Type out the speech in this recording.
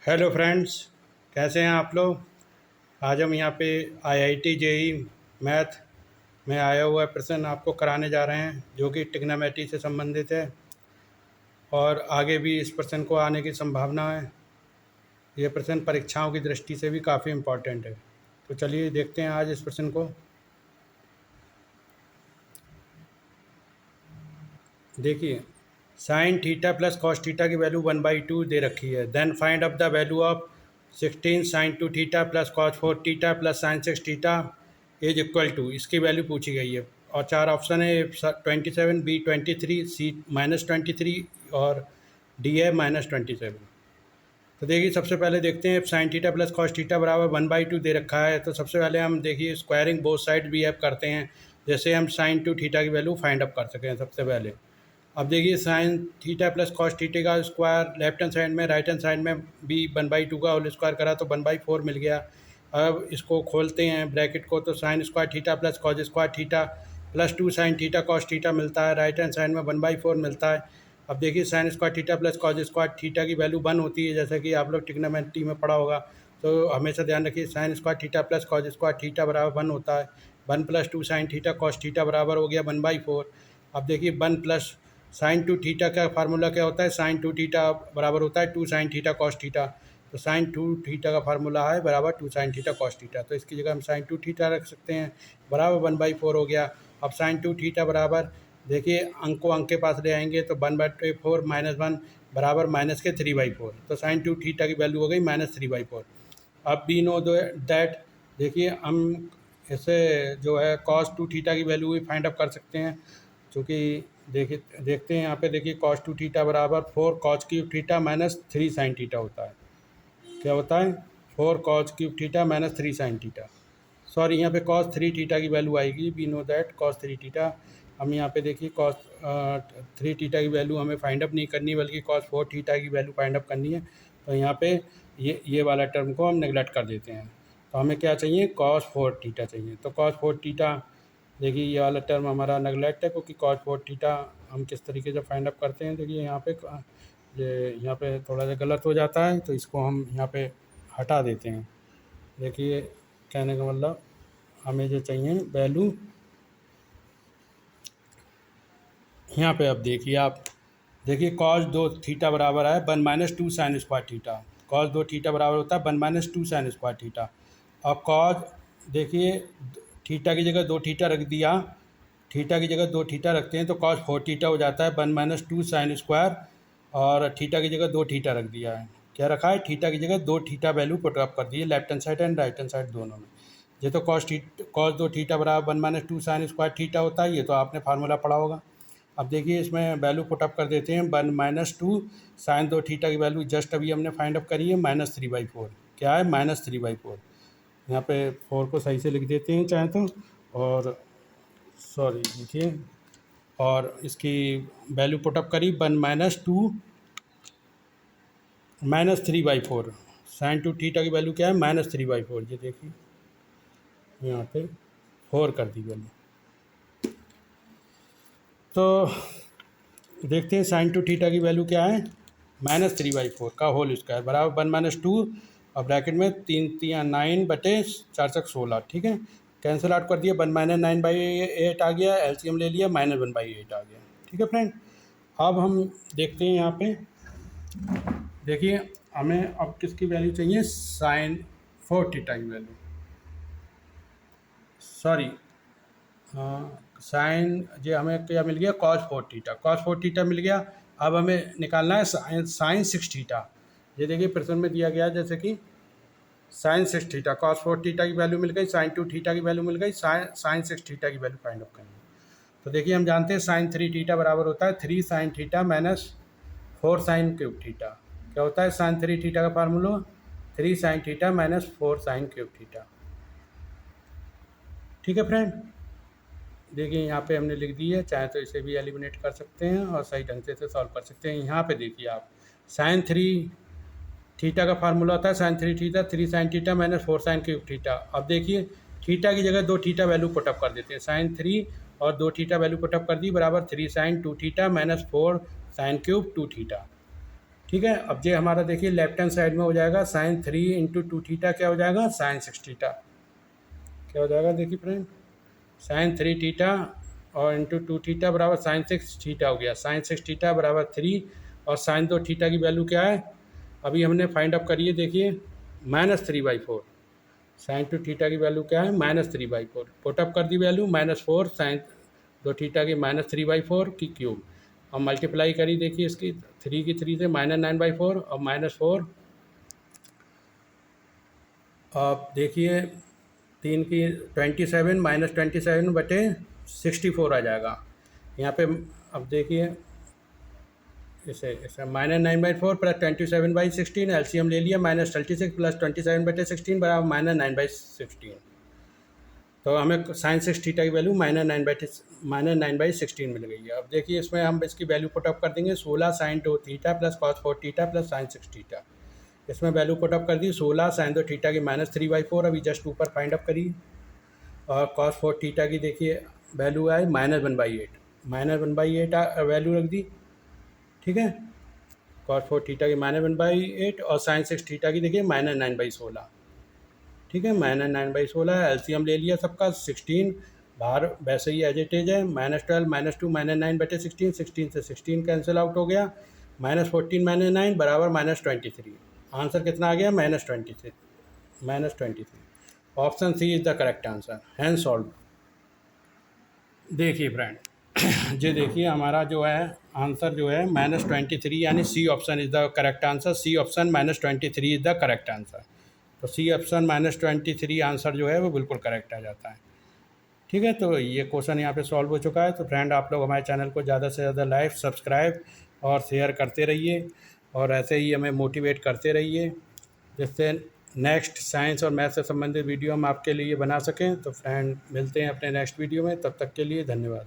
Hello friends, कैसे हैं आप लोग। आज हम यहाँ पे आईआईटी जेई मैथ में आया हुआ प्रश्न आपको कराने जा रहे हैं जो कि ट्रिग्नोमेट्री से संबंधित है और आगे भी इस प्रश्न को आने की संभावना है। ये प्रश्न परीक्षाओं की दृष्टि से भी काफ़ी इम्पोर्टेंट है। तो चलिए देखते हैं आज इस प्रश्न को। देखिए, sine theta plus cos theta की वैल्यू 1/2 दे रखी है। Then find up the value of 16 sine 2 theta plus cos 4 theta plus sine 6 theta is equal to, इसकी वैल्यू पूछी गई है और चार ऑप्शन है। 27, बी 23, सी -23 और डी है -27। तो देखिए, सबसे पहले देखते हैं sign theta plus cos theta बराबर 1/2 दे रखा है। तो सबसे पहले हम देखिए स्क्वायरिंग बोथ साइड बी एफ करते हैं, जैसे हम साइन 2 थीटा की वैल्यू फाइंड अप कर सकें सबसे पहले। अब देखिए, sine theta plus cos theta का स्क्वायर लेफ्ट हैंड साइड में, राइट हैंड साइड में भी 1/2 का होल स्क्वायर करा तो 1/4 मिल गया। अब इसको खोलते हैं ब्रैकेट को, तो sine square theta plus cos square theta plus 2 sine theta cos theta मिलता है। राइट हैंड साइड में 1/4 मिलता है। अब देखिए, sine square theta plus cos square theta की वैल्यू 1 होती है, जैसा कि आप लोग ट्रिग्नोमेट्री में पढ़ा होगा। तो हमेशा ध्यान रखिए, sine square theta plus cos square theta बराबर 1 होता है। 1 + 2 साइन थीटा कॉस थीटा बराबर हो गया 1/4। अब देखिए, 1 प्लस साइन 2 थीटा का फार्मूला क्या होता है, साइन 2 थीटा बराबर होता है 2 साइन थीटा कॉस थीटा। तो साइन 2 थीटा का फार्मूला है बराबर 2 साइन थीटा कॉस थीटा। तो इसकी जगह हम साइन 2 थीटा रख सकते हैं, बराबर 1/4 हो गया। अब साइन 2 थीटा बराबर, देखिए अंक को अंक के पास ले आएंगे तो 1/4 - 1 बराबर माइनस के 3/4। तो साइन 2 थीटा की वैल्यू हो गई -3/4। अब वी नो दैट, देखिए हम इसे जो है कॉस 2 थीटा की वैल्यू भी फाइंड अप कर सकते हैं, क्योंकि देखिए देखते हैं यहाँ पे। देखिए, cos 2 थीटा बराबर 4 cos cube theta -3 sine theta होता है। क्या होता है, 4 cos cube theta -3 sine theta. Sorry, यहाँ पे cos 3 थीटा की वैल्यू आएगी। We know that cos 3 theta. हम यहाँ पे देखिए cos 3 थीटा की वैल्यू हमें फाइंड अप नहीं करनी, बल्कि cos 4 थीटा की वैल्यू फाइंड अप करनी है। तो यहाँ पे ये वाला टर्म को हम नेगलेक्ट कर देते हैं। तो हमें क्या चाहिए, cos 4 थीटा चाहिए। तो cos 4 थीटा, देखिए ये वाला टर्म हमारा नेगलेक्ट है, क्योंकि cos 4 थीटा हम किस तरीके से फाइंड अप करते हैं। देखिए यहाँ पे थोड़ा सा गलत हो जाता है, तो इसको हम यहाँ पे हटा देते हैं। देखिए, कहने का मतलब हमें जो चाहिए वैल्यू यहाँ पे, अब देखिए आप देखिए cos 2 थीटा बराबर है 1 - 2 sine square theta. cos 2 theta बराबर होता है 1 - 2 साइन स्क्वायर थीटा। और cos, देखिए थीटा की जगह 2 थीटा रख दिया, थीटा की जगह 2 थीटा रखते हैं तो cos 4 थीटा हो जाता है 1 - 2 साइन स्क्वायर। और थीटा की जगह 2 थीटा रख दिया है। क्या रखा है, थीटा की जगह 2 थीटा वैल्यू पुट अप कर दी है, left hand side and right hand side दोनों में। ये तो cos 2 थीटा बराबर 1 - 2 साइन स्क्वायर थीटा होता है, ये तो आपने फार्मूला पढ़ा होगा। अब देखिए, इसमें वैल्यू पुट अप कर देते हैं। 1 - 2 साइन 2 थीटा की वैल्यू जस्ट अभी हमने फाइंड अप करी है -3/4। क्या है, -3/4। यहाँ पे 4 को सही से लिख देते हैं चाहे तो, और सॉरी देखिए, और इसकी वैल्यू पुटअप करी 1 - 2 -3/4। साइन 2 थीटा की वैल्यू क्या है, -3/4। ये देखिए यहाँ पे 4 कर दी वैल्यू। तो देखते हैं साइन 2 थीटा की वैल्यू क्या है, -3/4 का होल स्क्वायर बराबर 1 - 2 और ब्रैकेट में 3 × 3 = 9 / 4 = 16। ठीक है, कैंसिल आउट कर दिया, 1 - 9/8 आ गया, एलसीएम ले लिया, -1/8 आ गया। ठीक है फ्रेंड। अब हम देखते हैं यहाँ पे, देखिए हमें अब किसकी वैल्यू चाहिए, साइन 4 थीटा की वैल्यू, सॉरी साइन, जो हमें क्या मिल गया, cos 4 थीटा, cos 4 थीटा मिल गया। अब हमें निकालना है साइन 6 थीटा। ये देखिए प्रश्न में दिया गया, जैसे कि साइन 6 थीटा, cos 4 थीटा की वैल्यू मिल गई, साइन 2 थीटा की वैल्यू मिल गई, साइन 6 थीटा की वैल्यू फाइंड आउट करनी है। तो देखिए, हम जानते हैं साइन 3 थीटा बराबर होता है 3 sine theta -4 sine cube theta. क्या होता है, साइन 3 थीटा का formula 3 sine theta -4 sine cube theta. ठीक है फ्रेंड। देखिए यहाँ पे हमने लिख दी है, चाहे तो इसे भी एलिमिनेट कर सकते हैं और सही ढंग से इसे सॉल्व कर सकते हैं। यहाँ पे देखिए आप, साइन 3 थीटा का फार्मूला होता है sine 3 theta 3 sine theta -4 sine cube theta. अब देखिए, थीटा की जगह 2 थीटा वैल्यू पुटअप कर देते हैं, साइन 3 और 2 थीटा वैल्यू पुटअप कर दी, बराबर 3 sine 2 theta -4 sine cube 2 theta. ठीक है। अब ये हमारा देखिए लेफ्ट हैंड साइड में हो जाएगा साइन 3 इंटू 2 थीटा क्या हो जाएगा, साइन 6 थीटा। क्या हो जाएगा देखिए फ्रेंड, साइन 3 थीटा और इंटू 2 थीटा बराबर साइन 6 थीटा हो गया। साइन 6 थीटा बराबर 3 और साइन 2 थीटा की वैल्यू क्या है, अभी हमने फाइंड अप करिए देखिए, -3/4। साइन 2 थीटा की वैल्यू क्या है, -3/4। पुटअप कर दी वैल्यू, -4 साइन 2 थीटा की -3/4 की क्यूब, और मल्टीप्लाई करी देखिए इसकी 3 की 3 से -9/4 और -4, आप देखिए 3 की 27 -27/64 आ जाएगा यहाँ पे। अब देखिए इसे इसे -9/4 प्लस 27/16, एलसीएम ले लिया, -36 प्लस 27/16 बराबर -9/16। तो हमें साइन 6 थीटा की वैल्यू -9/16 मिल गई है। अब देखिए इसमें हम इसकी वैल्यू पुटअप कर देंगे, 16 sine 2 theta plus cos 4 theta plus sine 6 theta. इसमें वैल्यू पुटअप कर दी, 16 साइन 2 थीटा की -3/4 अभी जस्ट ऊपर फाइंड अप करी, और कॉस 4 थीटा की देखिए वैल्यू आई -1/8, -1/8 वैल्यू रख दी। ठीक है, कॉस 4 थीटा की -1/8 और साइन 6 थीटा की देखिए -9/16। ठीक है, -9/16 एलसीएम ले लिया सबका, 16 बाहर वैसे ही एज इट इज है, -12 -2 -9/16, 16 से 16 कैंसिल आउट हो गया, -14 -9 बराबर -23। आंसर कितना आ गया, -23। Option C is the correct answer, hand solve. देखिए फ्रेंड, ये देखिए हमारा जो है आंसर जो है -23, यानी C option is the correct answer. C option -23 is the correct answer. तो सी ऑप्शन -23 आंसर जो है वो बिल्कुल करेक्ट आ जाता है। ठीक है, तो ये क्वेश्चन यहाँ पे सॉल्व हो चुका है। तो फ्रेंड आप लोग हमारे चैनल को ज़्यादा से ज़्यादा लाइक, सब्सक्राइब और शेयर करते रहिए, और ऐसे ही हमें मोटिवेट करते रहिए, जिससे नेक्स्ट साइंस और मैथ से संबंधित वीडियो हम आपके लिए बना सकें। तो फ्रेंड मिलते हैं अपने नेक्स्ट वीडियो में, तब तक के लिए धन्यवाद।